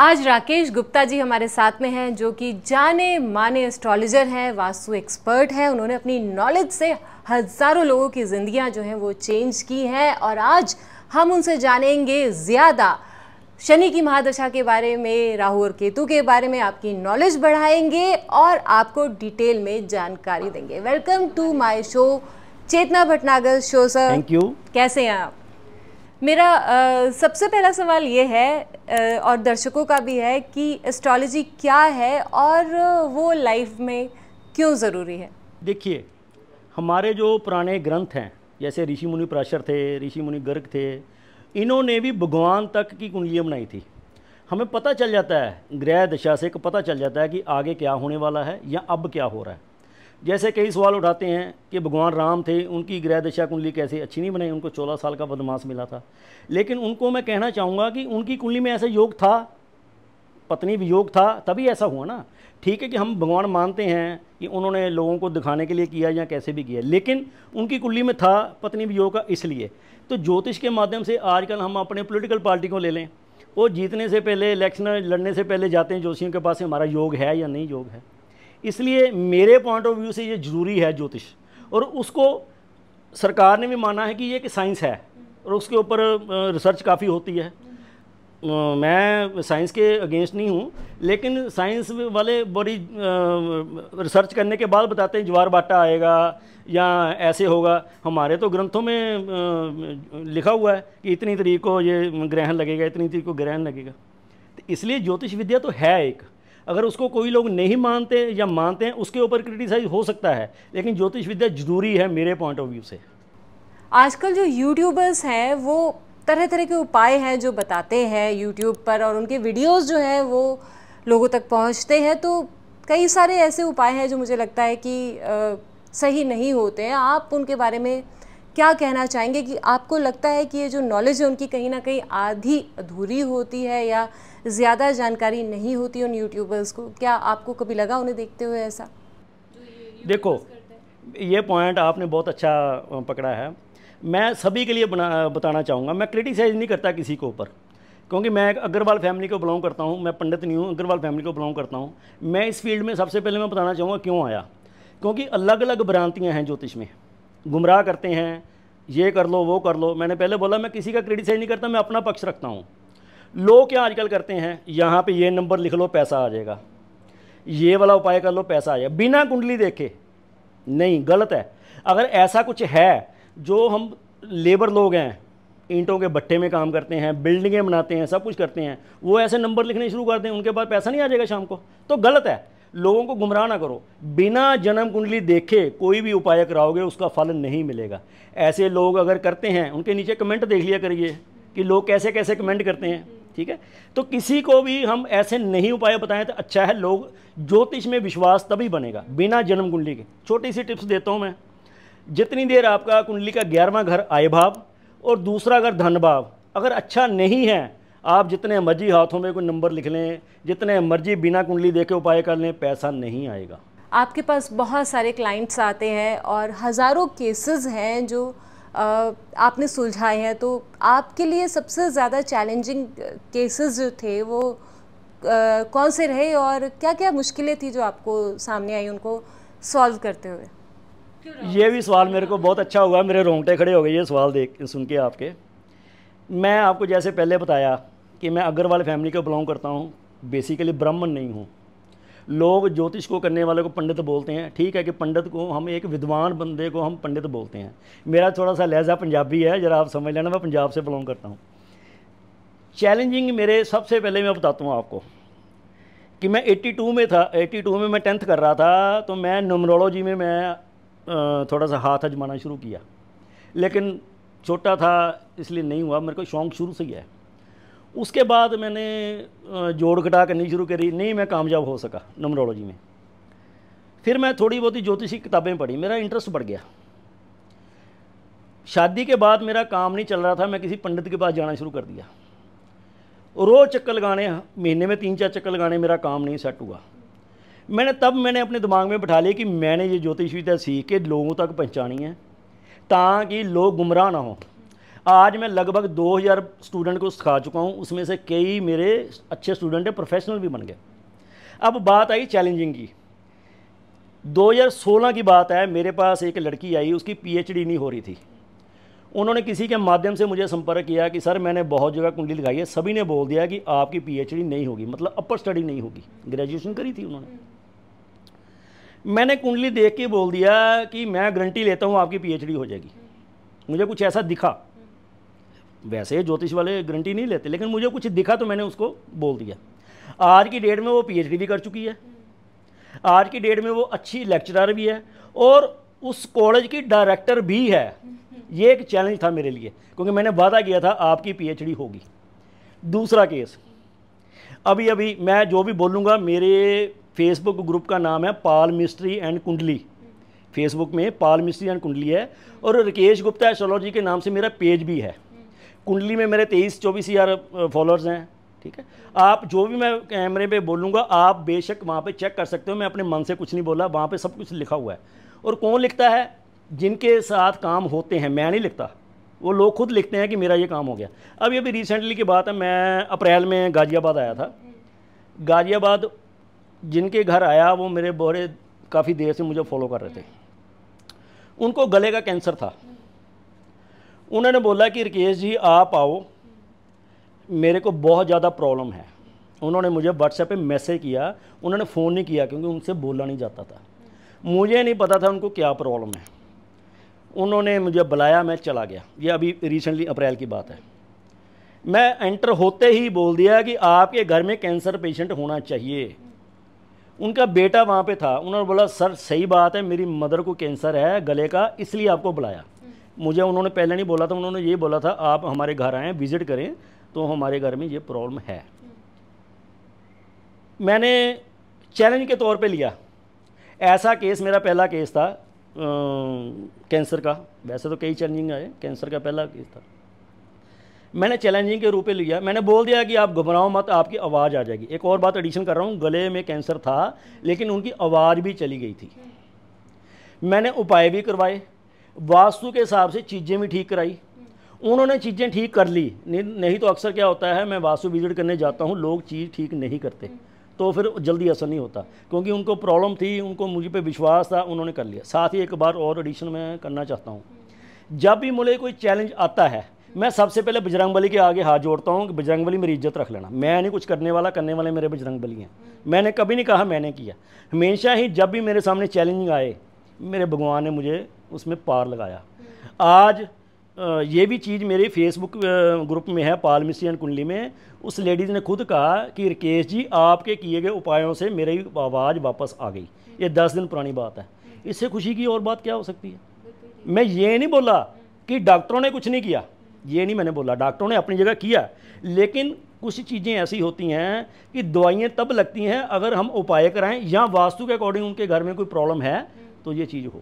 आज राकेश गुप्ता जी हमारे साथ में हैं, जो कि जाने माने एस्ट्रोलॉजर हैं, वास्तु एक्सपर्ट हैं। उन्होंने अपनी नॉलेज से हज़ारों लोगों की ज़िंदगियां जो हैं वो चेंज की हैं। और आज हम उनसे जानेंगे ज़्यादा शनि की महादशा के बारे में, राहु और केतु के बारे में, आपकी नॉलेज बढ़ाएंगे और आपको डिटेल में जानकारी देंगे। Welcome to my show Chetna Bhatnagar show sir. Thank you. कैसे हैं आप? मेरा सबसे पहला सवाल ये है और दर्शकों का भी है कि एस्ट्रोलॉजी क्या है और वो लाइफ में क्यों ज़रूरी है। देखिए, हमारे जो पुराने ग्रंथ हैं, जैसे ऋषि मुनि पराशर थे, ऋषि मुनि गर्ग थे, इन्होंने भी भगवान तक की कुंडलियाँ बनाई थी। हमें पता चल जाता है, ग्रह दशा से पता चल जाता है कि आगे क्या होने वाला है या अब क्या हो रहा है। जैसे कई सवाल उठाते हैं कि भगवान राम थे, उनकी ग्रह दशा कुंडली कैसे अच्छी नहीं बनाई, उनको 14 साल का वनवास मिला था। लेकिन उनको मैं कहना चाहूँगा कि उनकी कुंडली में ऐसा योग था, पत्नी वियोग था, तभी ऐसा हुआ ना। ठीक है कि हम भगवान मानते हैं कि उन्होंने लोगों को दिखाने के लिए किया या कैसे भी किया, लेकिन उनकी कुंडली में था पत्नी वियोग का। इसलिए तो ज्योतिष के माध्यम से आजकल हम अपने पॉलिटिकल पार्टी को ले लें, वो जीतने से पहले, इलेक्शन लड़ने से पहले जाते हैं ज्योतिषियों के पास, हमारा योग है या नहीं योग है। इसलिए मेरे पॉइंट ऑफ व्यू से ये ज़रूरी है ज्योतिष, और उसको सरकार ने भी माना है कि ये कि साइंस है और उसके ऊपर रिसर्च काफ़ी होती है। मैं साइंस के अगेंस्ट नहीं हूँ, लेकिन साइंस वाले बड़ी रिसर्च करने के बाद बताते हैं ज्वार भाटा आएगा या ऐसे होगा। हमारे तो ग्रंथों में लिखा हुआ है कि इतनी तारीख को ये ग्रहण लगेगा, इतनी तारीख को ग्रहण लगेगा। तो इसलिए ज्योतिष विद्या तो है एक, अगर उसको कोई लोग नहीं मानते या मानते हैं उसके ऊपर क्रिटिसाइज हो सकता है, लेकिन ज्योतिष विद्या जरूरी है मेरे पॉइंट ऑफ व्यू से। आजकल जो यूट्यूबर्स हैं वो तरह तरह के उपाय हैं जो बताते हैं यूट्यूब पर, और उनके वीडियोस जो हैं वो लोगों तक पहुंचते हैं। तो कई सारे ऐसे उपाय हैं जो मुझे लगता है कि सही नहीं होते हैं। आप उनके बारे में क्या कहना चाहेंगे कि आपको लगता है कि ये जो नॉलेज है उनकी कहीं ना कहीं आधी अधूरी होती है या ज़्यादा जानकारी नहीं होती उन यूट्यूबर्स को? क्या आपको कभी लगा उन्हें देखते हुए ऐसा? देखो, ये पॉइंट आपने बहुत अच्छा पकड़ा है। मैं सभी के लिए बताना चाहूँगा, मैं क्रिटिसाइज़ नहीं करता किसी के ऊपर, क्योंकि मैं अग्रवाल फैमिली को बिलोंग करता हूँ। मैं पंडित नहीं हूँ, अग्रवाल फैमिली को बिलोंग करता हूँ। मैं इस फील्ड में सबसे पहले मैं बताना चाहूँगा क्यों आया, क्योंकि अलग अलग भ्रांतियाँ हैं ज्योतिष में, गुमराह करते हैं, ये कर लो वो कर लो। मैंने पहले बोला मैं किसी का क्रिटिसाइज़ नहीं करता, मैं अपना पक्ष रखता हूँ। लोग क्या आजकल करते हैं, यहाँ पे ये नंबर लिख लो पैसा आ जाएगा, ये वाला उपाय कर लो पैसा आ जाएगा, बिना कुंडली देखे। नहीं, गलत है। अगर ऐसा कुछ है, जो हम लेबर लोग हैं, ईंटों के भट्टे में काम करते हैं, बिल्डिंगें बनाते हैं, सब कुछ करते हैं, वो ऐसे नंबर लिखने शुरू कर दें, उनके पास पैसा नहीं आ जाएगा शाम को, तो गलत है। लोगों को गुमराह ना करो। बिना जन्म कुंडली देखे कोई भी उपाय कराओगे उसका फल नहीं मिलेगा। ऐसे लोग अगर करते हैं, उनके नीचे कमेंट देख लिया करिए कि लोग कैसे कैसे कमेंट करते हैं, ठीक है। तो किसी को भी हम ऐसे नहीं उपाय बताएं तो अच्छा है। लोग ज्योतिष में विश्वास तभी बनेगा बिना जन्म कुंडली के। छोटी सी टिप्स देता हूं मैं। जितनी देर आपका कुंडली का 11वां घर आय भाव और दूसरा घर धन भाव अगर अच्छा नहीं है, आप जितने मर्जी हाथों में कोई नंबर लिख लें, जितने मर्जी बिना कुंडली देखे उपाय कर लें, पैसा नहीं आएगा। आपके पास बहुत सारे क्लाइंट्स आते हैं और हज़ारों केसेस हैं जो आपने सुलझाए हैं, तो आपके लिए सबसे ज़्यादा चैलेंजिंग केसेस जो थे वो कौन से रहे और क्या क्या मुश्किलें थी जो आपको सामने आई उनको सॉल्व करते हुए? ये भी सवाल मेरे को बहुत अच्छा हुआ, मेरे रोंगटे खड़े हो गए ये सवाल देख सुन के आपके। मैं आपको जैसे पहले बताया कि मैं अग्रवाल फैमिली को बिलोंग करता हूँ, बेसिकली ब्राह्मण नहीं हूँ। लोग ज्योतिष को करने वाले को पंडित बोलते हैं, ठीक है कि पंडित को हम, एक विद्वान बंदे को हम पंडित बोलते हैं। मेरा थोड़ा सा लहजा पंजाबी है, ज़रा आप समझ लेना, मैं पंजाब से बिलोंग करता हूँ। चैलेंजिंग मेरे सबसे पहले मैं बताता हूँ आपको कि मैं 82 में था, 82 में मैं 10th कर रहा था, तो मैं न्यूमरोलॉजी में मैं थोड़ा सा हाथ आजमाना शुरू किया, लेकिन छोटा था इसलिए नहीं हुआ। मेरे को शौक़ शुरू से ही है। उसके बाद मैंने जोड़ घटा करनी शुरू करी, नहीं मैं कामयाब हो सका न्यूमरोलॉजी में। फिर मैं थोड़ी बहुत ही ज्योतिषी किताबें पढ़ी, मेरा इंटरेस्ट बढ़ गया। शादी के बाद मेरा काम नहीं चल रहा था, मैं किसी पंडित के पास जाना शुरू कर दिया। रोज़ चक्कर लगाने, महीने में 3-4 चक्कर लगाने, मेरा काम नहीं सेट हुआ। मैंने अपने दिमाग में बिठा लिया कि मैंने ये ज्योतिष विद्या सीख के लोगों तक पहुँचानी है ताकि लोग गुमराह ना हो। आज मैं लगभग 2000 स्टूडेंट को सिखा चुका हूँ, उसमें से कई मेरे अच्छे स्टूडेंट हैं, प्रोफेशनल भी बन गए। अब बात आई चैलेंजिंग की। 2016 की बात है, मेरे पास एक लड़की आई, उसकी पीएचडी नहीं हो रही थी। उन्होंने किसी के माध्यम से मुझे संपर्क किया कि सर मैंने बहुत जगह कुंडली लगाई है, सभी ने बोल दिया कि आपकी पीएचडी नहीं होगी, मतलब अपर स्टडी नहीं होगी। ग्रेजुएशन करी थी उन्होंने। मैंने कुंडली देख के बोल दिया कि मैं गारंटी लेता हूँ आपकी पीएचडी हो जाएगी। मुझे कुछ ऐसा दिखा, वैसे ज्योतिष वाले गारंटी नहीं लेते, लेकिन मुझे कुछ दिखा तो मैंने उसको बोल दिया। आज की डेट में वो पीएचडी भी कर चुकी है, आज की डेट में वो अच्छी लेक्चरर भी है और उस कॉलेज की डायरेक्टर भी है। ये एक चैलेंज था मेरे लिए, क्योंकि मैंने वादा किया था आपकी पीएचडी होगी। दूसरा केस, अभी अभी मैं जो भी बोलूँगा, मेरे फेसबुक ग्रुप का नाम है पाल मिस्ट्री एंड कुंडली। फेसबुक में पाल मिस्ट्री एंड कुंडली है, और राकेश गुप्ता एस्ट्रोलॉजी के नाम से मेरा पेज भी है। कुंडली में मेरे 23-24 हज़ार फॉलोअर्स हैं। ठीक है, आप जो भी मैं कैमरे पे बोलूँगा आप बेशक वहाँ पे चेक कर सकते हो, मैं अपने मन से कुछ नहीं बोला, वहाँ पे सब कुछ लिखा हुआ है। और कौन लिखता है? जिनके साथ काम होते हैं, मैं नहीं लिखता, वो लोग खुद लिखते हैं कि मेरा ये काम हो गया। अभी रिसेंटली की बात है, मैं अप्रैल में गाज़ियाबाद आया था। गाज़ियाबाद जिनके घर आया वो मेरे बड़े काफ़ी देर से मुझे फॉलो कर रहे थे। उनको गले का कैंसर था। उन्होंने बोला कि राकेश जी आप आओ, मेरे को बहुत ज़्यादा प्रॉब्लम है। उन्होंने मुझे व्हाट्सएप पे मैसेज किया, उन्होंने फ़ोन नहीं किया क्योंकि उनसे बोला नहीं जाता था। मुझे नहीं पता था उनको क्या प्रॉब्लम है। उन्होंने मुझे बुलाया, मैं चला गया। ये अभी रिसेंटली अप्रैल की बात है। मैं एंटर होते ही बोल दिया कि आपके घर में कैंसर पेशेंट होना चाहिए। उनका बेटा वहाँ पे था। उन्होंने बोला सर सही बात है, मेरी मदर को कैंसर है गले का, इसलिए आपको बुलाया। मुझे उन्होंने पहले नहीं बोला था, उन्होंने ये बोला था आप हमारे घर आएँ, विज़िट करें, तो हमारे घर में ये प्रॉब्लम है। मैंने चैलेंज के तौर पे लिया। ऐसा केस मेरा पहला केस था कैंसर का। वैसे तो कई चैलेंजिंग आए, कैंसर का पहला केस था। मैंने चैलेंजिंग के रूप में लिया। मैंने बोल दिया कि आप घबराओ मत, आपकी आवाज़ आ जाएगी। एक और बात एडिशन कर रहा हूँ, गले में कैंसर था लेकिन उनकी आवाज़ भी चली गई थी। मैंने उपाय भी करवाए, वास्तु के हिसाब से चीज़ें भी ठीक कराई। उन्होंने चीज़ें ठीक कर ली। नहीं तो अक्सर क्या होता है, मैं वास्तु विजिट करने जाता हूँ, लोग चीज़ ठीक नहीं करते, तो फिर जल्दी असर नहीं होता। क्योंकि उनको प्रॉब्लम थी, उनको मुझे पे विश्वास था, उन्होंने कर लिया। साथ ही एक बार और एडिशन में करना चाहता हूँ, जब भी मुझे कोई चैलेंज आता है मैं सबसे पहले बजरंगबली के आगे हाथ जोड़ता हूँ कि बजरंगबली मेरी इज्जत रख लेना। मैं नहीं कुछ करने वाला, करने वाले मेरे बजरंगबली हैं। मैंने कभी नहीं कहा मैंने किया। हमेशा ही जब भी मेरे सामने चैलेंजिंग आए, मेरे भगवान ने मुझे उसमें पार लगाया। आज ये भी चीज़ मेरे फेसबुक ग्रुप में है, पाल मिस्ट्री एंड कुंडली में। उस लेडीज़ ने खुद कहा कि राकेश जी आपके किए गए उपायों से मेरी आवाज़ वापस आ गई। ये 10 दिन पुरानी बात है। इससे खुशी की और बात क्या हो सकती है? मैं ये नहीं बोला कि डॉक्टरों ने कुछ नहीं किया, ये नहीं मैंने बोला। डॉक्टरों ने अपनी जगह किया, लेकिन कुछ चीज़ें ऐसी होती हैं कि दवाइयाँ तब लगती हैं अगर हम उपाय कराएं या वास्तु के अकॉर्डिंग उनके घर में कोई प्रॉब्लम है तो ये चीज़ हो।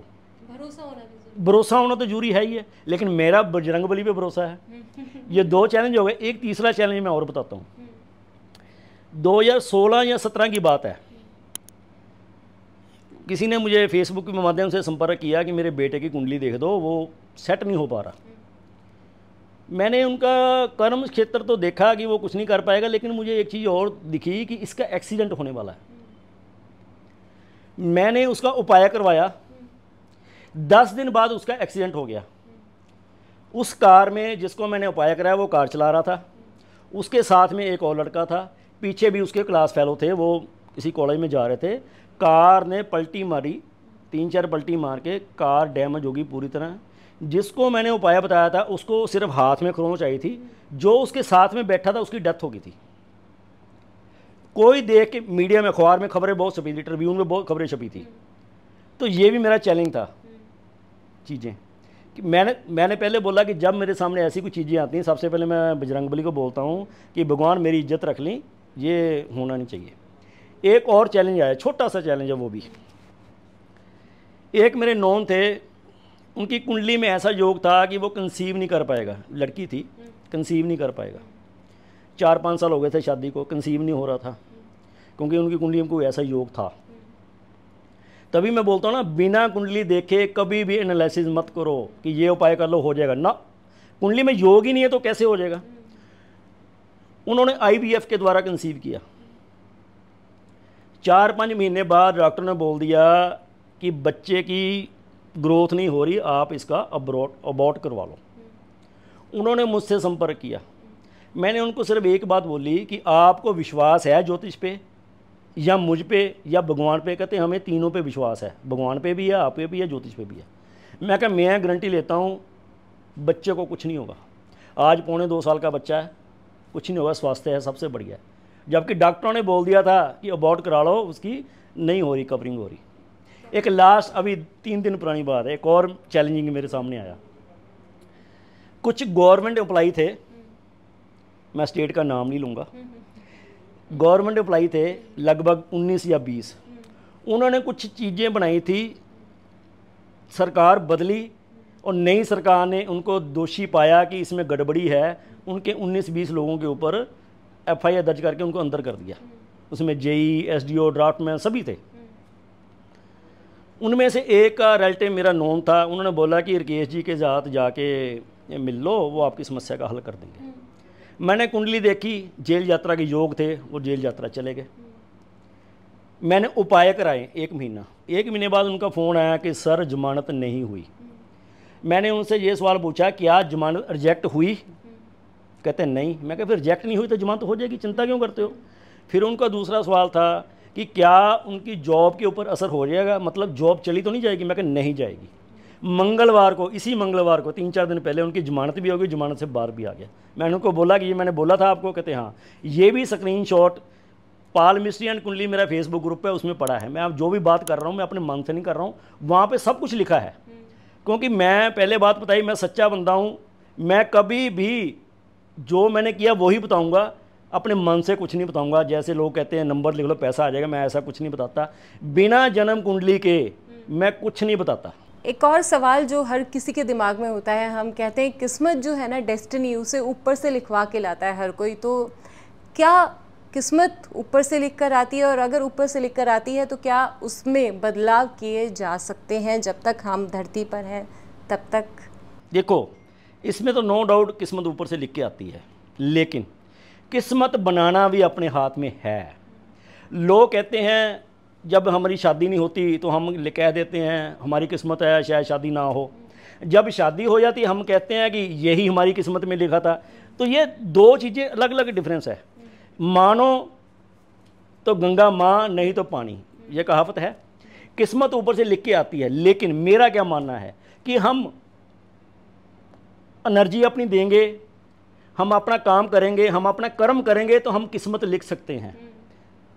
भरोसा होना तो जरूरी है ही है, लेकिन मेरा बजरंगबली पे भरोसा है। ये 2 चैलेंज हो गए। एक तीसरा चैलेंज मैं और बताता हूँ। 2016 या 17 की बात है। किसी ने मुझे फेसबुक के माध्यम से संपर्क किया कि मेरे बेटे की कुंडली देख दो, वो सेट नहीं हो पा रहा। मैंने उनका कर्म क्षेत्र तो देखा कि वो कुछ नहीं कर पाएगा, लेकिन मुझे एक चीज़ और दिखी कि इसका एक्सीडेंट होने वाला है। मैंने उसका उपाय करवाया, 10 दिन बाद उसका एक्सीडेंट हो गया। उस कार में जिसको मैंने उपाय कराया वो कार चला रहा था, उसके साथ में एक और लड़का था, पीछे भी उसके क्लास फेलो थे, वो किसी कॉलेज में जा रहे थे। कार ने पलटी मारी, 3-4 पलटी मार के कार डैमेज होगी पूरी तरह। जिसको मैंने उपाय बताया था उसको सिर्फ हाथ में खरोंच आई थी, जो उसके साथ में बैठा था उसकी डेथ हो गई थी। कोई देख के मीडिया में, अखबार में खबरें बहुत छपी थी, ट्रिब्यून में बहुत खबरें छपी थी। तो ये भी मेरा चैलेंज था चीज़ें कि मैंने पहले बोला कि जब मेरे सामने ऐसी कोई चीज़ें आती हैं, सबसे पहले मैं बजरंगबली को बोलता हूँ कि भगवान मेरी इज्जत रख लें, ये होना नहीं चाहिए। एक और चैलेंज आया, छोटा सा चैलेंज है वो भी। एक मेरे नॉन थे, उनकी कुंडली में ऐसा योग था कि वो कंसीव नहीं कर पाएगा। लड़की थी, कंसीव नहीं कर पाएगा। 4-5 साल हो गए थे शादी को, कंसीव नहीं हो रहा था क्योंकि उनकी कुंडली में कोई ऐसा योग था। तभी मैं बोलता हूँ ना, बिना कुंडली देखे कभी भी एनालिसिस मत करो कि ये उपाय कर लो हो जाएगा ना। कुंडली में योग ही नहीं है तो कैसे हो जाएगा। उन्होंने IVF के द्वारा कंसीव किया। 4-5 महीने बाद डॉक्टर ने बोल दिया कि बच्चे की ग्रोथ नहीं हो रही, आप इसका अबॉर्ट करवा लो। उन्होंने मुझसे संपर्क किया। मैंने उनको सिर्फ एक बात बोली कि आपको विश्वास है ज्योतिष पे या मुझ पे या भगवान पे। कहते हमें तीनों पे विश्वास है, भगवान पे भी है, आप पे भी है, ज्योतिष पे भी है। मैं कहा मैं गारंटी लेता हूँ बच्चे को कुछ नहीं होगा। आज 1.25 साल का बच्चा है, कुछ नहीं होगा, स्वास्थ्य है, सबसे बढ़िया है। जबकि डॉक्टरों ने बोल दिया था कि अबॉर्ट करा लो, उसकी नहीं हो रही, कवरिंग हो रही। एक लास्ट अभी 3 दिन पुरानी बात है, एक और चैलेंजिंग मेरे सामने आया। कुछ गवर्नमेंट एम्प्लॉई थे, मैं स्टेट का नाम नहीं लूँगा, गवर्नमेंट एम्प्लॉई थे लगभग 19 या 20। उन्होंने कुछ चीज़ें बनाई थी, सरकार बदली और नई सरकार ने उनको दोषी पाया कि इसमें गड़बड़ी है। उनके 19-20 लोगों के ऊपर FIR दर्ज करके उनको अंदर कर दिया। उसमें JE, SDO, ड्राफ्टमैन सभी थे। उनमें से एक का रिलेटिव मेरा नोन था। उन्होंने बोला कि राकेश जी के साथ जाके मिल लो, वो आपकी समस्या का हल कर देंगे। मैंने कुंडली देखी, जेल यात्रा के योग थे, वो जेल यात्रा चले गए। मैंने उपाय कराए 1 महीना। 1 महीने बाद उनका फ़ोन आया कि सर जमानत नहीं हुई। मैंने उनसे ये सवाल पूछा क्या जमानत रिजेक्ट हुई? कहते नहीं। मैं कहा फिर रिजेक्ट नहीं हुई तो जमानत हो जाएगी, चिंता क्यों करते हो? फिर उनका दूसरा सवाल था कि क्या उनकी जॉब के ऊपर असर हो जाएगा, मतलब जॉब चली तो नहीं जाएगी? मैं कहा नहीं जाएगी। मंगलवार को, इसी मंगलवार को 3-4 दिन पहले उनकी जमानत भी हो गई, जमानत से बाहर भी आ गया। मैंने उनको बोला कि ये मैंने बोला था आपको? कहते हाँ। ये भी स्क्रीनशॉट पाल मिस्ट्री एंड कुंडली मेरा फेसबुक ग्रुप है, उसमें पड़ा है। मैं अब जो भी बात कर रहा हूँ मैं अपने मन से नहीं कर रहा हूँ, वहाँ पे सब कुछ लिखा है। क्योंकि मैं पहले बात बताई, मैं सच्चा बंदा हूँ। मैं कभी भी जो मैंने किया वही बताऊँगा, अपने मन से कुछ नहीं बताऊँगा। जैसे लोग कहते हैं नंबर लिख लो पैसा आ जाएगा, मैं ऐसा कुछ नहीं बताता। बिना जन्म कुंडली के मैं कुछ नहीं बताता। एक और सवाल जो हर किसी के दिमाग में होता है, हम कहते हैं किस्मत जो है ना, डेस्टिनी, उसे ऊपर से लिखवा के लाता है हर कोई। तो क्या किस्मत ऊपर से लिख कर आती है? और अगर ऊपर से लिख कर आती है तो क्या उसमें बदलाव किए जा सकते हैं जब तक हम धरती पर हैं तब तक? देखो, इसमें तो नो डाउट किस्मत ऊपर से लिख के आती है, लेकिन किस्मत बनाना भी अपने हाथ में है। लोग कहते हैं जब हमारी शादी नहीं होती तो हम कह देते हैं हमारी किस्मत है शायद शादी ना हो। जब शादी हो जाती हम कहते हैं कि यही हमारी किस्मत में लिखा था। तो ये 2 चीज़ें अलग अलग डिफरेंस है। मानो तो गंगा माँ, नहीं तो पानी, ये कहावत है। किस्मत ऊपर से लिख के आती है, लेकिन मेरा क्या मानना है कि हम एनर्जी अपनी देंगे, हम अपना काम करेंगे, हम अपना कर्म करेंगे तो हम किस्मत लिख सकते हैं।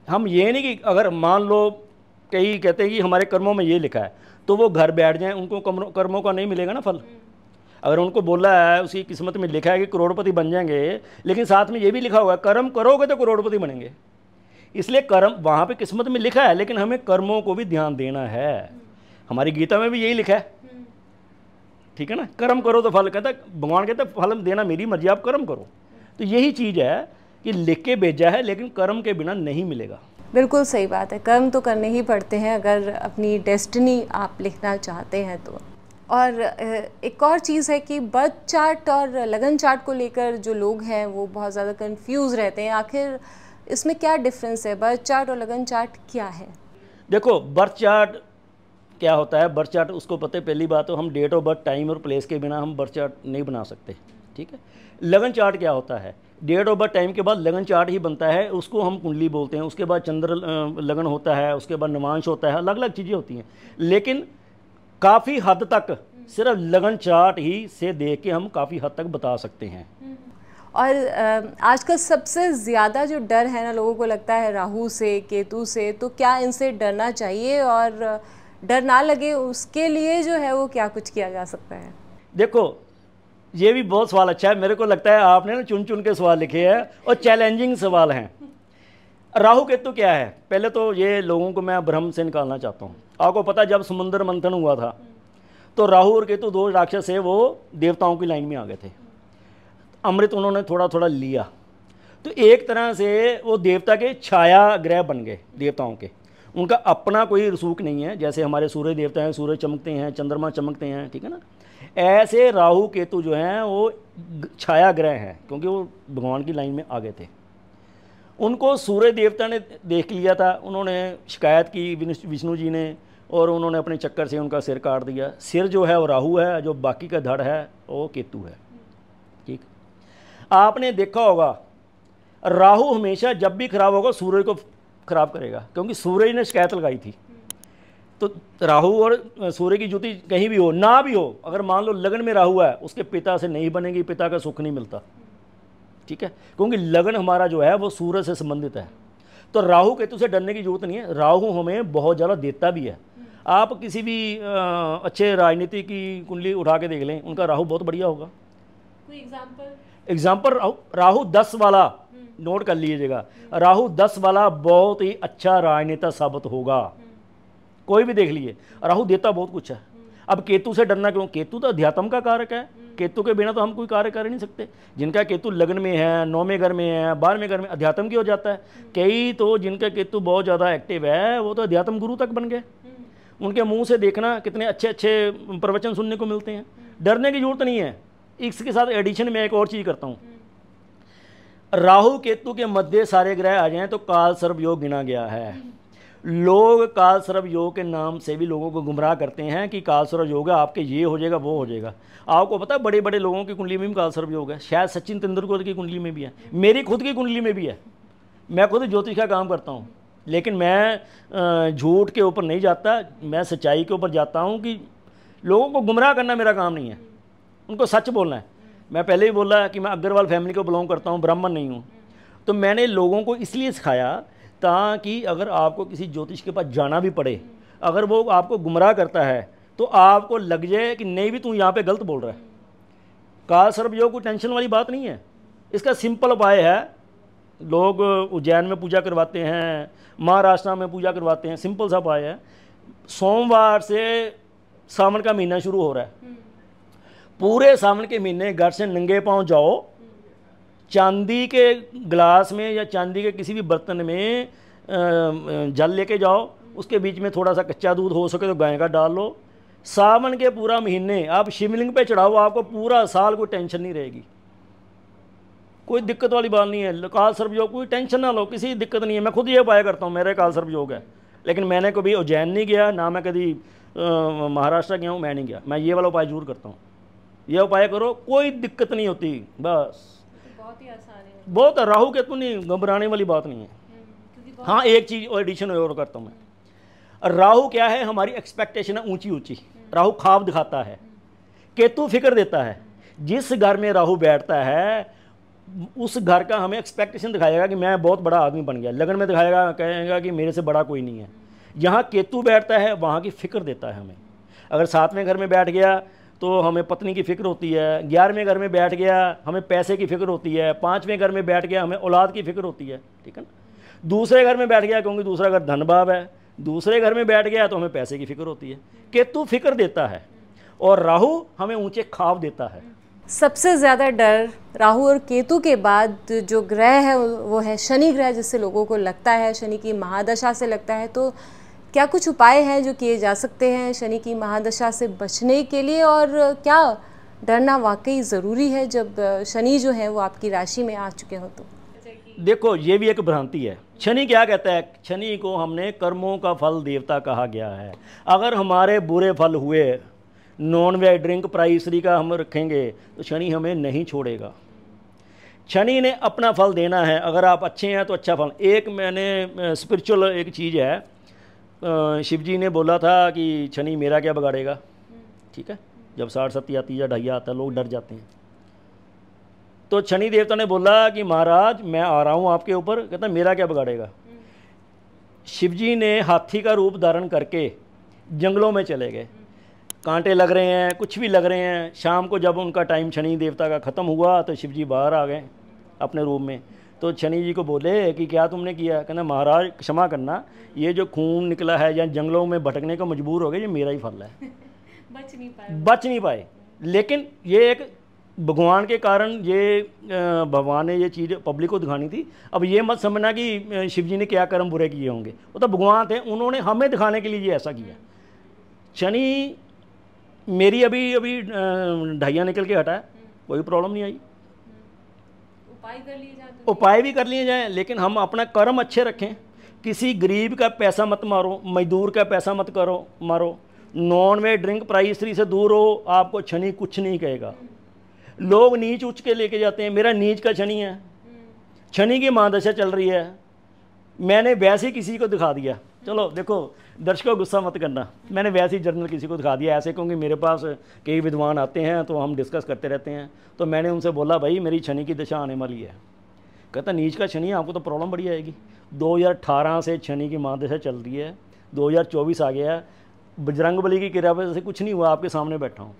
हम ये नहीं कि अगर मान लो कई कहते हैं कि हमारे कर्मों में ये लिखा है तो वो घर बैठ जाएं, उनको कर्मों का नहीं मिलेगा ना फल। अगर उनको बोला है, उसकी किस्मत में लिखा है कि करोड़पति बन जाएंगे, लेकिन साथ में ये भी लिखा हुआ है कर्म करोगे तो करोड़पति बनेंगे। इसलिए कर्म वहाँ पे किस्मत में लिखा है, लेकिन हमें कर्मों को भी ध्यान देना है। हमारी गीता में भी यही लिखा है, ठीक है ना, कर्म करो तो फल। कहता भगवान कहता फल देना मेरी मर्जी, आप कर्म करो। तो यही चीज़ है कि लिख के भेजा है, लेकिन कर्म के बिना नहीं मिलेगा। बिल्कुल सही बात है, कर्म तो करने ही पड़ते हैं अगर अपनी डेस्टिनी आप लिखना चाहते हैं तो। और एक और चीज़ है कि बर्थ चार्ट और लगन चार्ट को लेकर जो लोग हैं वो बहुत ज़्यादा कंफ्यूज रहते हैं। आखिर इसमें क्या डिफरेंस है? बर्थ चार्ट और लगन चार्ट क्या है? देखो, बर्थ चार्ट क्या होता है? बर्थ चार्ट उसको पता है, पहली बात तो हम डेट ऑफ बर्थ, टाइम और प्लेस के बिना हम बर्थ चार्ट नहीं बना सकते, ठीक है। लगन चार्ट क्या होता है? डेट ऑफ बर्थ टाइम के बाद लगन चार्ट ही बनता है, उसको हम कुंडली बोलते हैं। उसके बाद चंद्र लगन होता है, उसके बाद नवांश होता है, अलग अलग चीज़ें होती हैं। लेकिन काफ़ी हद तक सिर्फ लगन चार्ट ही से देख के हम काफ़ी हद तक बता सकते हैं। और आजकल सबसे ज़्यादा जो डर है ना, लोगों को लगता है राहु से, केतु से। तो क्या इनसे डरना चाहिए? और डर ना लगे उसके लिए जो है वो क्या कुछ किया जा सकता है? देखो, ये भी बहुत सवाल अच्छा है। मेरे को लगता है आपने ना चुन चुन के सवाल लिखे हैं और चैलेंजिंग सवाल हैं। राहु केतु क्या है? पहले तो ये लोगों को मैं भ्रम से निकालना चाहता हूँ। आपको पता है जब समुद्र मंथन हुआ था तो राहु और केतु 2 राक्षस है, वो देवताओं की लाइन में आ गए थे। अमृत उन्होंने थोड़ा थोड़ा लिया, तो एक तरह से वो देवता के छाया ग्रह बन गए देवताओं के। उनका अपना कोई रसूख नहीं है। जैसे हमारे सूर्य देवता हैं, सूरज चमकते हैं, चंद्रमा चमकते हैं, ठीक है ना, ऐसे राहु केतु जो हैं वो छाया ग्रह हैं, क्योंकि वो भगवान की लाइन में आ गए थे। उनको सूर्य देवता ने देख लिया था, उन्होंने शिकायत की विष्णु जी ने, और उन्होंने अपने चक्कर से उनका सिर काट दिया। सिर जो है वो राहु है, जो बाकी का धड़ है वो केतु है। ठीक, आपने देखा होगा राहु हमेशा जब भी खराब होगा सूर्य को खराब करेगा, क्योंकि सूर्य ने शिकायत लगाई थी। तो राहु और सूर्य की युति कहीं भी हो ना भी हो, अगर मान लो लगन में राहु है, उसके पिता से नहीं बनेगी, पिता का सुख नहीं मिलता। ठीक है, क्योंकि लगन हमारा जो है वो सूर्य से संबंधित है। तो राहु केतु से डरने की जरूरत नहीं है, राहु हमें बहुत ज़्यादा देता भी है। आप किसी भी अच्छे राजनीति की कुंडली उठा के देख लें, उनका राहु बहुत बढ़िया होगा। कोई एग्जाम्पल राहु 10 वाला नोट कर लीजिएगा, राहु 10 वाला बहुत ही अच्छा राजनेता साबित होगा। कोई भी देख लीजिए, राहु देता बहुत कुछ है। अब केतु से डरना क्यों? केतु तो अध्यात्म का कारक है, केतु के बिना तो हम कोई कार्य कर नहीं सकते। जिनका केतु लग्न में है, 9वें घर में है, 12वें घर में, अध्यात्म की हो जाता है। कई तो जिनका केतु बहुत ज़्यादा एक्टिव है वो तो अध्यात्म गुरु तक बन गए। उनके मुंह से देखना कितने अच्छे अच्छे प्रवचन सुनने को मिलते हैं। डरने की जरूरत नहीं है। इसके साथ एडिशन में एक और चीज़ करता हूँ, राहु केतु के मध्य सारे ग्रह आ जाएं तो काल सर्प योग गिना गया है। लोग काल सर्प योग के नाम से भी लोगों को गुमराह करते हैं कि काल सर्प योग है, आपके ये हो जाएगा वो हो जाएगा। आपको पता है बड़े बड़े लोगों की कुंडली में भी काल सर्प योग है, शायद सचिन तेंदुलकर की कुंडली में भी है, मेरी खुद की कुंडली में भी है। मैं खुद ज्योतिष का काम करता हूँ, लेकिन मैं झूठ के ऊपर नहीं जाता, मैं सच्चाई के ऊपर जाता हूँ कि लोगों को गुमराह करना मेरा काम नहीं है, उनको सच बोलना है। मैं पहले ही बोला कि मैं अग्रवाल फैमिली को बिलोंग करता हूँ, ब्राह्मण नहीं हूँ। तो मैंने लोगों को इसलिए सिखाया ताकि अगर आपको किसी ज्योतिष के पास जाना भी पड़े, अगर वो आपको गुमराह करता है तो आपको लग जाए कि नहीं भी तू यहाँ पे गलत बोल रहा है। काल सर्प योग कोई टेंशन वाली बात नहीं है। इसका सिंपल उपाय है, लोग उज्जैन में पूजा करवाते हैं, महाराष्ट्र में पूजा करवाते हैं, सिंपल सा उपाय है। सोमवार से सावन का महीना शुरू हो रहा है, पूरे सावन के महीने घर से नंगे पांव जाओ, चांदी के गिलास में या चांदी के किसी भी बर्तन में जल लेके जाओ, उसके बीच में थोड़ा सा कच्चा दूध हो सके तो गाय का डाल लो। सावन के पूरा महीने आप शिवलिंग पे चढ़ाओ, आपको पूरा साल कोई टेंशन नहीं रहेगी, कोई दिक्कत वाली बात नहीं है। काल सर्प योग कोई टेंशन ना लो, किसी दिक्कत नहीं है। मैं खुद ये उपाय करता हूँ, मेरे काल सर्प योग है, लेकिन मैंने कभी उज्जैन नहीं गया, ना मैं कभी महाराष्ट्र गया हूँ, मैं नहीं गया। मैं ये वाला उपाय जरूर करता हूँ, यह उपाय करो, कोई दिक्कत नहीं होती। बस बहुत ही आसान है, बहुत राहु केतु नहीं, घबराने वाली बात नहीं है। हाँ, एक चीज़ और एडिशन और करता हूँ मैं। राहु क्या है, हमारी एक्सपेक्टेशन है ऊंची ऊंची, राहु ख्वाब दिखाता है, केतु फिक्र देता है। जिस घर में राहु बैठता है उस घर का हमें एक्सपेक्टेशन दिखाएगा कि मैं बहुत बड़ा आदमी बन गया, लगन में दिखाएगा, कहेगा कि मेरे से बड़ा कोई नहीं है। यहाँ केतु बैठता है वहाँ की फिक्र देता है हमें। अगर 7वें घर में बैठ गया तो हमें पत्नी की फिक्र होती है, 11वें घर में बैठ गया हमें पैसे की फिक्र होती है, 5वें घर में बैठ गया हमें औलाद की फिक्र होती है, ठीक है ना। दूसरे घर में बैठ गया क्योंकि दूसरा घर धन भाव है, दूसरे घर में बैठ गया तो हमें पैसे की फिक्र होती है। केतु फिक्र देता है और राहु हमें ऊंचे ख्वाब देता है। सबसे ज़्यादा डर राहु और केतु के बाद जो ग्रह है वो है शनि ग्रह, जिससे लोगों को लगता है शनि की महादशा से लगता है। तो क्या कुछ उपाय हैं जो किए जा सकते हैं शनि की महादशा से बचने के लिए, और क्या डरना वाकई ज़रूरी है जब शनि जो है वो आपकी राशि में आ चुके हो? तो देखो, ये भी एक भ्रांति है। शनि क्या कहता है? शनि को हमने कर्मों का फल देवता कहा गया है। अगर हमारे बुरे फल हुए, नॉन वेज ड्रिंक प्राइसरी का हम रखेंगे तो शनि हमें नहीं छोड़ेगा। शनि ने अपना फल देना है, अगर आप अच्छे हैं तो अच्छा फल। एक मैंने स्पिरिचुअल एक चीज़ है, शिव जी ने बोला था कि शनि मेरा क्या बिगाड़ेगा, ठीक है। जब 60 आती या ढैया आता है लोग डर जाते हैं, तो शनि देवता ने बोला कि महाराज मैं आ रहा हूँ आपके ऊपर, कहता मेरा क्या बिगाड़ेगा। शिव जी ने हाथी का रूप धारण करके जंगलों में चले गए, कांटे लग रहे हैं, कुछ भी लग रहे हैं। शाम को जब उनका टाइम शनि देवता का ख़त्म हुआ तो शिव जी बाहर आ गए अपने रूप में। तो शनि जी को बोले कि क्या तुमने किया? कहना महाराज क्षमा करना, ये जो खून निकला है या जंगलों में भटकने को मजबूर हो गए, ये मेरा ही फल है। बच नहीं पाए। लेकिन ये एक भगवान के कारण ये भगवान ने ये चीज़ पब्लिक को दिखानी थी। अब ये मत समझना कि शिव जी ने क्या कर्म बुरे किए होंगे, वो तो भगवान थे, उन्होंने हमें दिखाने के लिए ये ऐसा किया। शनि मेरी अभी अभी ढाइया निकल के हटा है, कोई प्रॉब्लम नहीं आई। उपाय भी कर लिए जाएँ, लेकिन हम अपना कर्म अच्छे रखें। किसी गरीब का पैसा मत मारो, मजदूर का पैसा मत करो मारो, नॉन वेज ड्रिंक प्राइस से दूर हो, आपको शनि कुछ नहीं कहेगा। लोग नीच उच के लेके जाते हैं, मेरा नीच का शनि है, शनि की महादशा चल रही है, मैंने वैसे ही किसी को दिखा दिया। चलो देखो दर्शकों गुस्सा मत करना, मैंने वैसे ही जर्नल किसी को दिखा दिया ऐसे, क्योंकि मेरे पास कई विद्वान आते हैं तो हम डिस्कस करते रहते हैं। तो मैंने उनसे बोला भाई मेरी शनि की दशा आने वाली है। कहता नीच का शनि है, आपको तो प्रॉब्लम बड़ी आएगी। 2018 से शनि की महादशा चल रही है, 2024 आ गया, बजरंगबली की कृपा से कुछ नहीं हुआ, आपके सामने बैठा हूँ।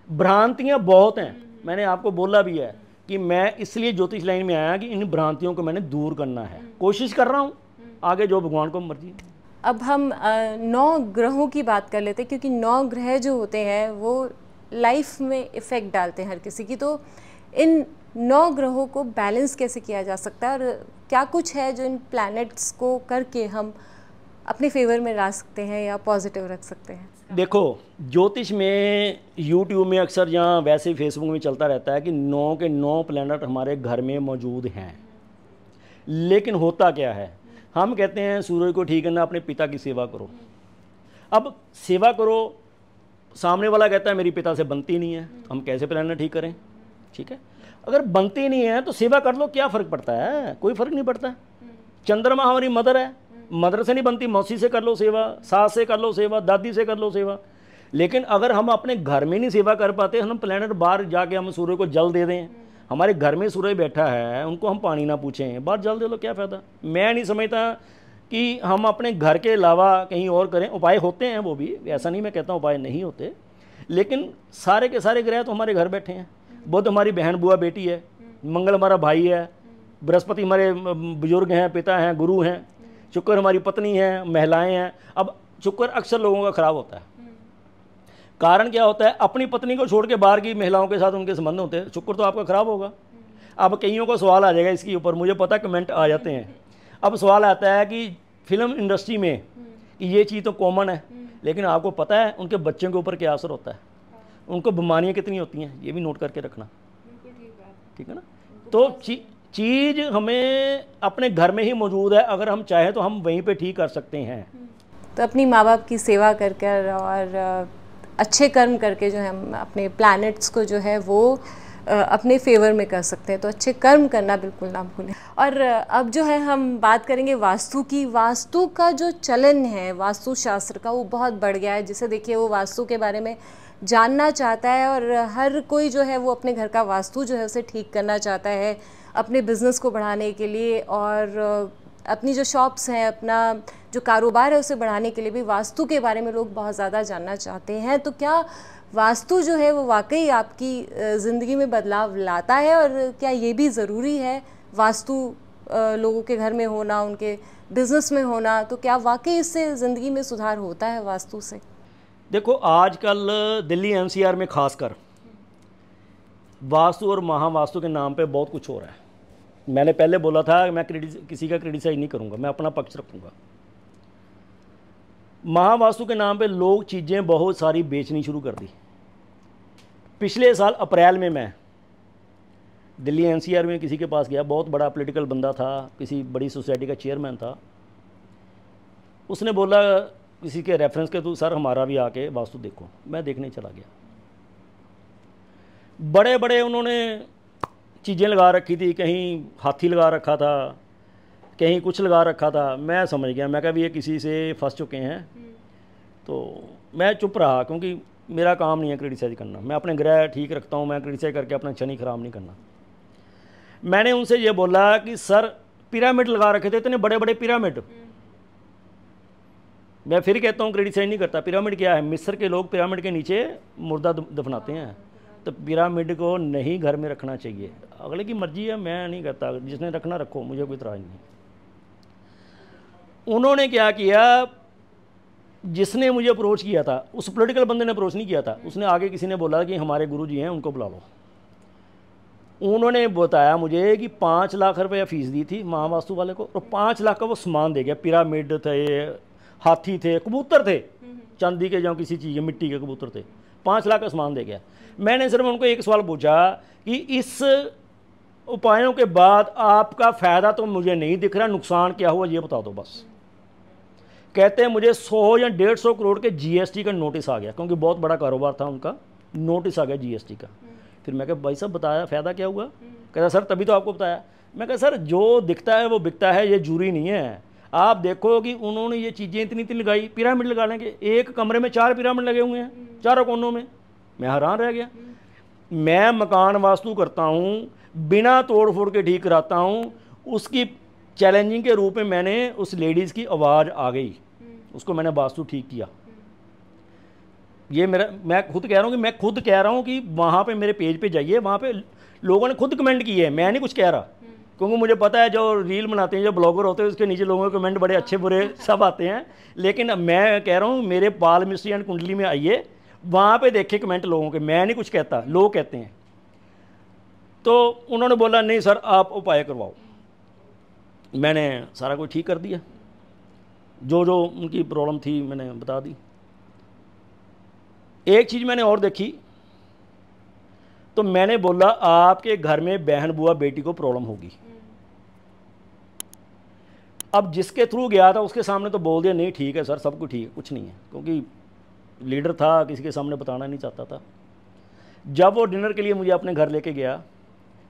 भ्रांतियाँ बहुत हैं, मैंने आपको बोला भी है कि मैं इसलिए ज्योतिष लाइन में आया कि इन भ्रांतियों को मैंने दूर करना है, कोशिश कर रहा हूँ, आगे जो भगवान को मर्जी। अब हम 9 ग्रहों की बात कर लेते हैं, क्योंकि 9 ग्रह जो होते हैं वो लाइफ में इफ़ेक्ट डालते हैं हर किसी की। तो इन 9 ग्रहों को बैलेंस कैसे किया जा सकता है, और क्या कुछ है जो इन प्लैनेट्स को करके हम अपने फेवर में ला सकते हैं या पॉजिटिव रख सकते हैं? देखो ज्योतिष में यूट्यूब में अक्सर या वैसे ही फेसबुक में चलता रहता है कि 9 के 9 प्लैनेट हमारे घर में मौजूद हैं, लेकिन होता क्या है, हम कहते हैं सूरज को ठीक करना, अपने पिता की सेवा करो। अब सेवा करो, सामने वाला कहता है मेरी पिता से बनती नहीं है, हम कैसे प्लैनेट ठीक करें? ठीक है, अगर बनती नहीं है तो सेवा कर लो, क्या फ़र्क पड़ता है? कोई फ़र्क नहीं पड़ता। चंद्रमा हमारी मदर है, मदर से नहीं बनती, मौसी से कर लो सेवा, सास से कर लो सेवा, दादी से कर लो सेवा। लेकिन अगर हम अपने घर में नहीं सेवा कर पाते, हम प्लैनेट बाहर जाके हम सूर्य को जल दे दें, हमारे घर में सूर्य बैठा है, उनको हम पानी ना पूछें, बाहर जल दे लो, क्या फ़ायदा? मैं नहीं समझता कि हम अपने घर के अलावा कहीं और करें। उपाय होते हैं वो भी, ऐसा नहीं मैं कहता हूँ उपाय नहीं होते, लेकिन सारे के सारे ग्रह तो हमारे घर बैठे हैं। बुध हमारी बहन बुआ बेटी है, मंगल हमारा भाई है, बृहस्पति हमारे बुजुर्ग हैं, पिता हैं, गुरु हैं, शुक्र हमारी पत्नी है, महिलाएं हैं। अब शुक्र अक्सर लोगों का खराब होता है, कारण क्या होता है, अपनी पत्नी को छोड़ के बाहर की महिलाओं के साथ उनके संबंध होते हैं, शुक्र तो आपका खराब होगा। अब कईयों को सवाल आ जाएगा इसके ऊपर, मुझे पता कमेंट आ जाते हैं। अब सवाल आता है कि फिल्म इंडस्ट्री में कि ये चीज़ तो कॉमन है, लेकिन आपको पता है उनके बच्चों के ऊपर क्या असर होता है, उनको बीमारियाँ कितनी होती हैं, ये भी नोट करके रखना, ठीक है ना? तो चीज़ हमें अपने घर में ही मौजूद है, अगर हम चाहें तो हम वहीं पे ठीक कर सकते हैं। तो अपनी माँ बाप की सेवा कर कर और अच्छे कर्म करके जो है हम अपने प्लैनेट्स को जो है वो अपने फेवर में कर सकते हैं। तो अच्छे कर्म करना बिल्कुल ना भूलें। और अब जो है हम बात करेंगे वास्तु की। वास्तु का जो चलन है, वास्तु शास्त्र का, वो बहुत बढ़ गया है। जिसे देखिए वो वास्तु के बारे में जानना चाहता है, और हर कोई जो है वो अपने घर का वास्तु जो है उसे ठीक करना चाहता है अपने बिज़नेस को बढ़ाने के लिए, और अपनी जो शॉप्स हैं, अपना जो कारोबार है उसे बढ़ाने के लिए भी वास्तु के बारे में लोग बहुत ज़्यादा जानना चाहते हैं। तो क्या वास्तु जो है वो वाकई आपकी ज़िंदगी में बदलाव लाता है, और क्या ये भी ज़रूरी है वास्तु लोगों के घर में होना, उनके बिज़नेस में होना? तो क्या वाकई इससे ज़िंदगी में सुधार होता है वास्तु से? देखो आजकल दिल्ली एनसीआर में खासकर वास्तु और महावास्तु के नाम पे बहुत कुछ हो रहा है। मैंने पहले बोला था मैं किसी का क्रिटिसाइज नहीं करूंगा, मैं अपना पक्ष रखूंगा। महावास्तु के नाम पे लोग चीज़ें बहुत सारी बेचनी शुरू कर दी। पिछले साल अप्रैल में मैं दिल्ली एनसीआर में किसी के पास गया, बहुत बड़ा पॉलिटिकल बंदा था, किसी बड़ी सोसाइटी का चेयरमैन था। उसने बोला किसी के रेफरेंस के तो सर हमारा भी आके वास्तु देखो। मैं देखने चला गया, बड़े बड़े उन्होंने चीज़ें लगा रखी थी, कहीं हाथी लगा रखा था, कहीं कुछ लगा रखा था। मैं समझ गया, मैं कहा भी ये किसी से फंस चुके हैं। तो मैं चुप रहा, क्योंकि मेरा काम नहीं है क्रिटिसाइज करना, मैं अपने ग्रह ठीक रखता हूँ, मैं क्रिटिसाइज करके अपना शनि खराब नहीं करना। मैंने उनसे ये बोला कि सर पिरामिड लगा रखे थे, इतने बड़े बड़े पिरामिड। मैं फिर कहता हूँ क्रिटिसाइज नहीं करता। पिरामिड क्या है? मिस्र के लोग पिरामिड के नीचे मुर्दा दफनाते हैं, तो पिरामिड को नहीं घर में रखना चाहिए। अगले की मर्जी है, मैं नहीं कहता, जिसने रखना रखो, मुझे कोई इतराज़ नहीं। उन्होंने क्या किया, जिसने मुझे अप्रोच किया था, उस पॉलिटिकल बंदे ने अप्रोच नहीं किया था, उसने आगे किसी ने बोला कि हमारे गुरु जी हैं उनको बुला लो। उन्होंने बताया मुझे कि 5 लाख रुपये फीस दी थी महावास्तु वाले को, और 5 लाख का वो सामान दे गया। पिरामिड थे, हाथी थे, कबूतर थे, चांदी के या किसी चीज़ मिट्टी के कबूतर थे, 5 लाख का सामान दे गया। मैंने सिर्फ उनको एक सवाल पूछा कि इस उपायों के बाद आपका फ़ायदा तो मुझे नहीं दिख रहा, नुकसान क्या हुआ ये बता दो बस। कहते हैं मुझे 100 या 150 करोड़ के जीएसटी का नोटिस आ गया, क्योंकि बहुत बड़ा कारोबार था उनका, नोटिस आ गया जीएसटी का। फिर मैं कहा भाई साहब बताया फ़ायदा क्या हुआ? कहता सर तभी तो आपको बताया। मैं कहा सर जो दिखता है वो बिकता है, ये जूरी नहीं है। आप देखो कि उन्होंने ये चीज़ें इतनी इतनी लगाई, पिरामिड लगा लेंगे, एक कमरे में 4 पिरामिड लगे हुए हैं चारों कोनों में। मैं हैरान रह गया। मैं मकान वास्तु करता हूँ, बिना तोड़ फोड़ के ठीक कराता हूँ। उसकी चैलेंजिंग के रूप में मैंने उस लेडीज़ की आवाज़ आ गई, उसको मैंने वास्तु ठीक किया। ये मेरा, मैं खुद कह रहा हूँ कि वहाँ पे मेरे पेज पे जाइए, वहाँ पे लोगों ने खुद कमेंट किए हैं, मैं नहीं कुछ कह रहा। क्योंकि मुझे पता है जो रील बनाते हैं, जो ब्लॉगर होते हैं, उसके नीचे लोगों के कमेंट बड़े अच्छे बुरे सब आते हैं। लेकिन मैं कह रहा हूँ मेरे पाल मिस्ट्री एंड कुंडली में आइए, वहाँ पे देखे कमेंट लोगों के, मैं नहीं कुछ कहता, लोग कहते हैं। तो उन्होंने बोला नहीं सर आप उपाय करवाओ। मैंने सारा कुछ ठीक कर दिया, जो जो उनकी प्रॉब्लम थी मैंने बता दी। एक चीज़ मैंने और देखी, तो मैंने बोला आपके घर में बहन बुआ बेटी को प्रॉब्लम होगी। अब जिसके थ्रू गया था उसके सामने तो बोल दिया नहीं ठीक है सर सब कुछ ठीक है, कुछ नहीं है, क्योंकि लीडर था, किसी के सामने बताना नहीं चाहता था। जब वो डिनर के लिए मुझे अपने घर लेके गया,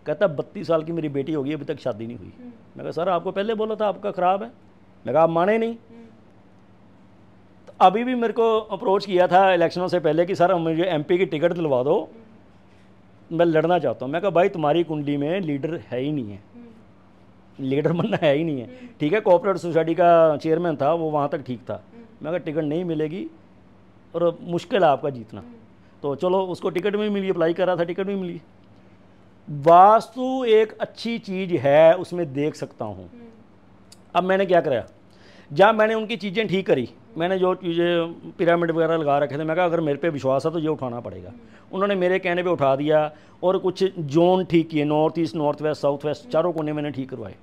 कहता 32 साल की मेरी बेटी होगी, अभी तक शादी नहीं हुई। मैं कहा सर आपको पहले बोला था आपका ख़राब है। मैं कहा आप माने नहीं। तो अभी भी मेरे को अप्रोच किया था इलेक्शनों से पहले कि सर मुझे एमपी की टिकट दिलवा दो, मैं लड़ना चाहता हूँ। मैं कहा भाई तुम्हारी कुंडली में लीडर है ही नहीं है, लीडर बनना है ही नहीं है। ठीक है कोऑपरेटिव सोसाइटी का चेयरमैन था, वो वहाँ तक ठीक था। मैं कहा टिकट नहीं मिलेगी और मुश्किल है आपका जीतना। तो चलो उसको टिकट भी मिली, अप्लाई कर रहा था, टिकट भी मिली। वास्तु एक अच्छी चीज़ है, उसमें देख सकता हूँ। अब मैंने क्या कराया, जब मैंने उनकी चीज़ें ठीक करी, मैंने जो चीज़ें पिरामिड वगैरह लगा रखे थे, मैं कहा अगर मेरे पे विश्वास है तो ये उठाना पड़ेगा। उन्होंने मेरे कहने पे उठा दिया और कुछ जोन ठीक किए, north east, north west, south west, चारों कोने मैंने ठीक करवाए।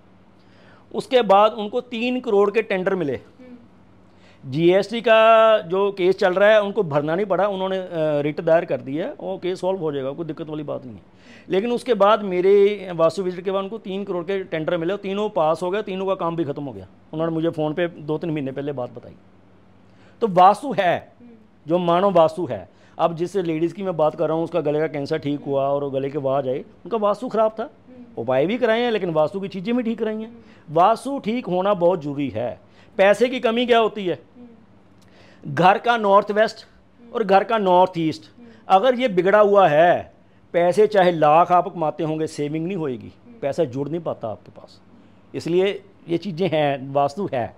उसके बाद उनको 3 करोड़ के टेंडर मिले। जीएसटी का जो केस चल रहा है उनको भरना नहीं पड़ा, उन्होंने रिट दायर कर दिया है, वो केस सॉल्व हो जाएगा, कोई दिक्कत वाली बात नहीं है। लेकिन उसके बाद मेरे वास्तु विजिट के बाद उनको 3 करोड़ के टेंडर मिले, तीनों पास हो गए, तीनों का काम भी खत्म हो गया। उन्होंने मुझे फ़ोन पे 2-3 महीने पहले बात बताई। तो वास्तु है, जो मानव वास्तु है। अब जिस लेडीज़ की मैं बात कर रहा हूँ उसका गले का कैंसर ठीक हुआ और गले के आवाज़ आई, उनका वास्तु ख़राब था, उपाय भी कराए हैं लेकिन वास्तु की चीज़ें भी ठीक कराई हैं। वास्तु ठीक होना बहुत ज़रूरी है। पैसे की कमी क्या होती है, घर का नॉर्थ वेस्ट और घर का नॉर्थ ईस्ट अगर ये बिगड़ा हुआ है, पैसे चाहे लाख आप कमाते होंगे, सेविंग नहीं होएगी, पैसा जुड़ नहीं पाता आपके पास। इसलिए ये चीज़ें हैं, वास्तु है।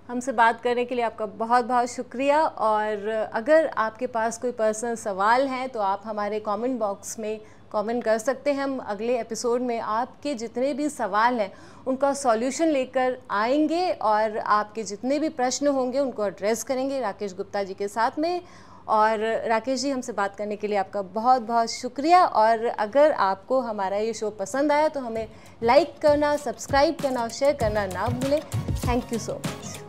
हमसे बात करने के लिए आपका बहुत बहुत शुक्रिया। और अगर आपके पास कोई पर्सनल सवाल हैं तो आप हमारे कमेंट बॉक्स में कमेंट कर सकते हैं। हम अगले एपिसोड में आपके जितने भी सवाल हैं उनका सॉल्यूशन लेकर आएंगे और आपके जितने भी प्रश्न होंगे उनको एड्रेस करेंगे राकेश गुप्ता जी के साथ में। और राकेश जी हमसे बात करने के लिए आपका बहुत बहुत शुक्रिया। और अगर आपको हमारा ये शो पसंद आया तो हमें लाइक करना, सब्सक्राइब करना और शेयर करना ना भूलें। Thank you so much.